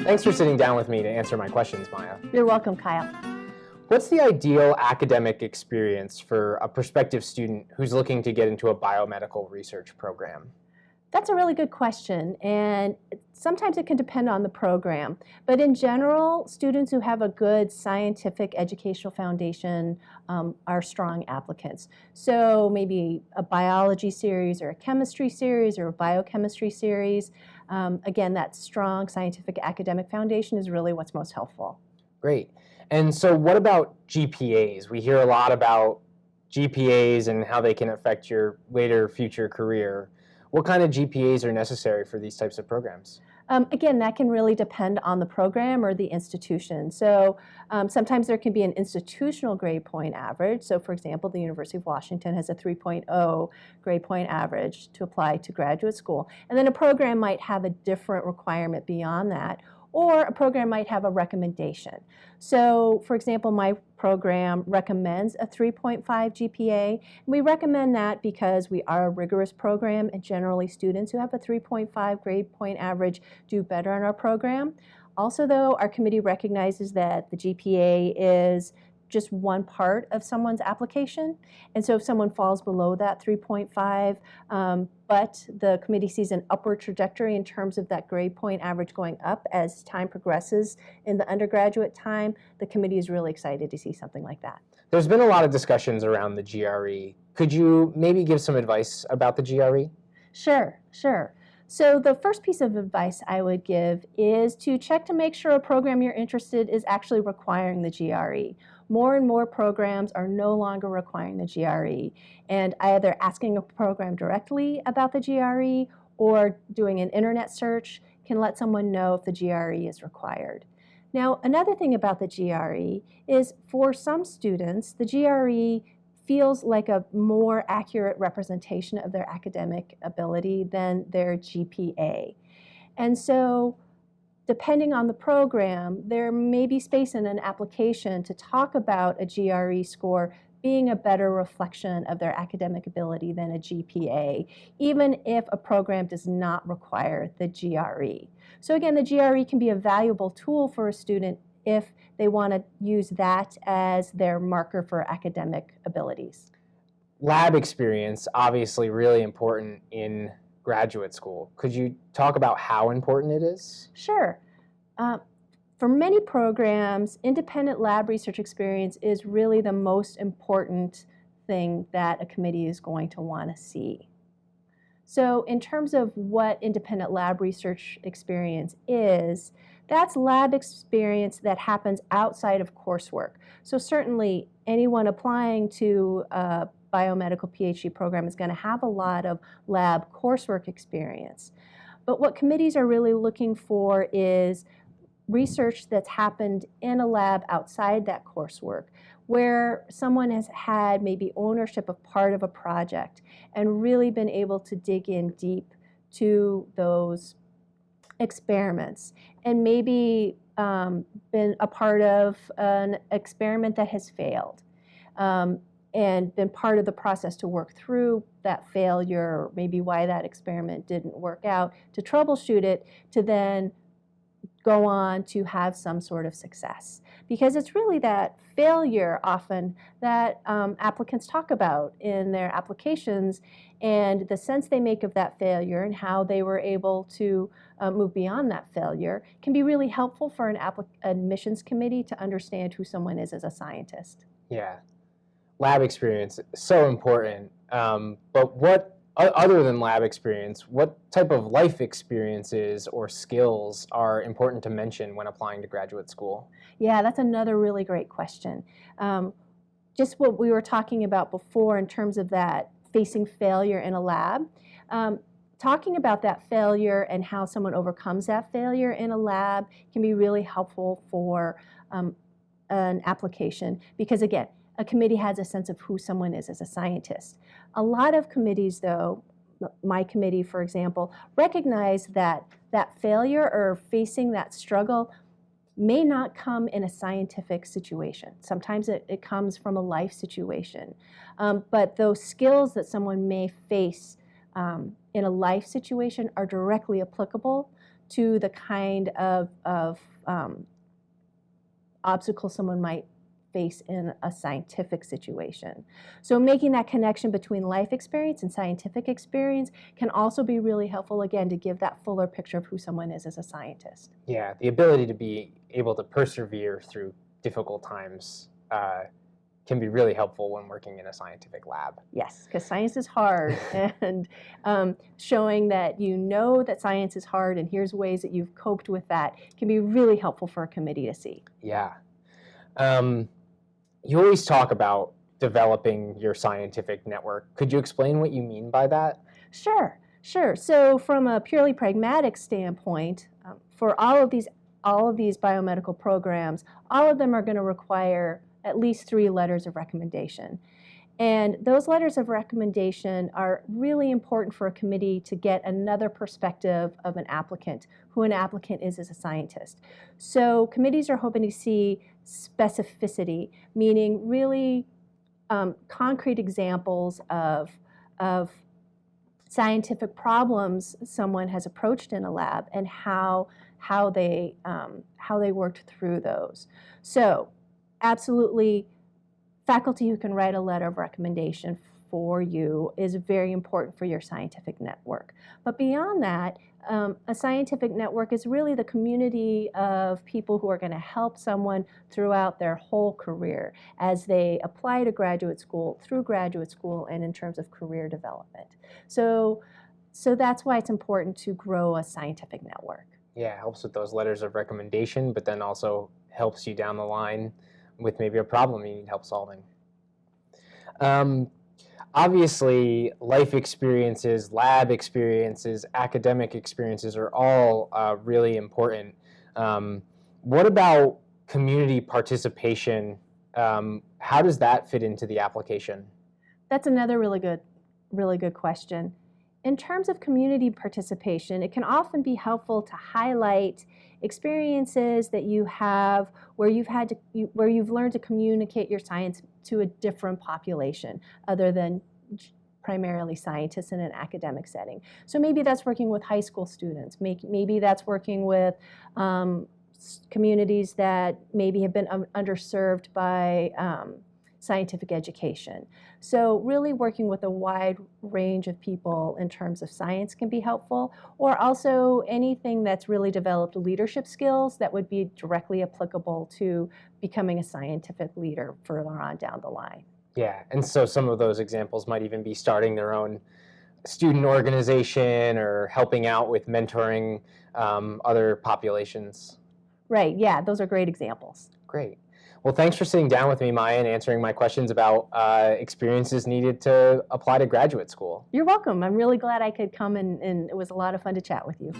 Thanks for sitting down with me to answer my questions, Maya. You're welcome, Kyle. What's the ideal academic experience for a prospective student who's looking to get into a biomedical research program? That's a really good question, and sometimes it can depend on the program. But in general, students who have a good scientific educational foundation are strong applicants. So maybe a biology series or a chemistry series or a biochemistry series. Again, that strong scientific academic foundation is really what's most helpful. Great. And so what about GPAs? We hear a lot about GPAs and how they can affect your later future career. What kind of GPAs are necessary for these types of programs? Again, that can really depend on the program or the institution. So sometimes there can be an institutional grade point average. So for example, the University of Washington has a 3.0 grade point average to apply to graduate school. And then a program might have a different requirement beyond that, or a program might have a recommendation. So for example, my program recommends a 3.5 GPA. And we recommend that because we are a rigorous program, and generally students who have a 3.5 grade point average do better in our program. Also though, our committee recognizes that the GPA is just one part of someone's application. And so if someone falls below that 3.5, but the committee sees an upward trajectory in terms of that grade point average going up as time progresses in the undergraduate time, the committee is really excited to see something like that. There's been a lot of discussions around the GRE. Could you maybe give some advice about the GRE? Sure. So the first piece of advice I would give is to check to make sure a program you're interested in is actually requiring the GRE. More and more programs are no longer requiring the GRE, and either asking a program directly about the GRE or doing an internet search can let someone know if the GRE is required. Now, another thing about the GRE is for some students, the GRE feels like a more accurate representation of their academic ability than their GPA. And so depending on the program, there may be space in an application to talk about a GRE score being a better reflection of their academic ability than a GPA, even if a program does not require the GRE. So again, the GRE can be a valuable tool for a student if they want to use that as their marker for academic abilities. Lab experience, obviously really important in graduate school. Could you talk about how important it is? Sure. For many programs, independent lab research experience is really the most important thing that a committee is going to want to see. So in terms of what independent lab research experience is, that's lab experience that happens outside of coursework. So certainly anyone applying to a biomedical PhD program is going to have a lot of lab coursework experience. But what committees are really looking for is research that's happened in a lab outside that coursework, where someone has had maybe ownership of part of a project and really been able to dig in deep to those experiments, and maybe been a part of an experiment that has failed, and been part of the process to work through that failure, maybe why that experiment didn't work out, to troubleshoot it, to then go on to have some sort of success. Because it's really that failure often that applicants talk about in their applications, and the sense they make of that failure and how they were able to move beyond that failure can be really helpful for an admissions committee to understand who someone is as a scientist. Yeah, lab experience is so important. But what, other than lab experience, what type of life experiences or skills are important to mention when applying to graduate school? Yeah, that's another really great question. Just what we were talking about before in terms of that facing failure in a lab. Talking about that failure and how someone overcomes that failure in a lab can be really helpful for an application, because again, a committee has a sense of who someone is as a scientist. A lot of committees, though, my committee, for example, recognize that that failure or facing that struggle may not come in a scientific situation. Sometimes it comes from a life situation. But those skills that someone may face in a life situation are directly applicable to the kind of obstacles someone might face in a scientific situation. So making that connection between life experience and scientific experience can also be really helpful, again, to give that fuller picture of who someone is as a scientist. Yeah, the ability to be able to persevere through difficult times can be really helpful when working in a scientific lab. Yes, because science is hard, and showing that you know that science is hard and here's ways that you've coped with that can be really helpful for a committee to see. Yeah. You always talk about developing your scientific network. Could you explain what you mean by that? Sure, sure. So from a purely pragmatic standpoint, for all of these biomedical programs, all of them are going to require at least 3 letters of recommendation. And those letters of recommendation are really important for a committee to get another perspective of an applicant, who an applicant is as a scientist. So committees are hoping to see specificity, meaning really concrete examples of scientific problems someone has approached in a lab and how they worked through those. So absolutely, faculty who can write a letter of recommendation for you is very important for your scientific network. But beyond that, a scientific network is really the community of people who are going to help someone throughout their whole career as they apply to graduate school, through graduate school, and in terms of career development. So that's why it's important to grow a scientific network. Yeah, it helps with those letters of recommendation, but then also helps you down the line with maybe a problem you need help solving. Obviously, life experiences, lab experiences, academic experiences are all really important. What about community participation? How does that fit into the application? That's another really good question. In terms of community participation, it can often be helpful to highlight experiences that you have where you've learned to communicate your science to a different population other than primarily scientists in an academic setting. So maybe that's working with high school students. Maybe that's working with communities that maybe have been underserved by scientific education. So really working with a wide range of people in terms of science can be helpful, or also anything that's really developed leadership skills that would be directly applicable to becoming a scientific leader further on down the line. Yeah, and so some of those examples might even be starting their own student organization or helping out with mentoring other populations. Right, yeah, those are great examples. Great. Well, thanks for sitting down with me, Maya, and answering my questions about experiences needed to apply to graduate school. You're welcome. I'm really glad I could come, and it was a lot of fun to chat with you.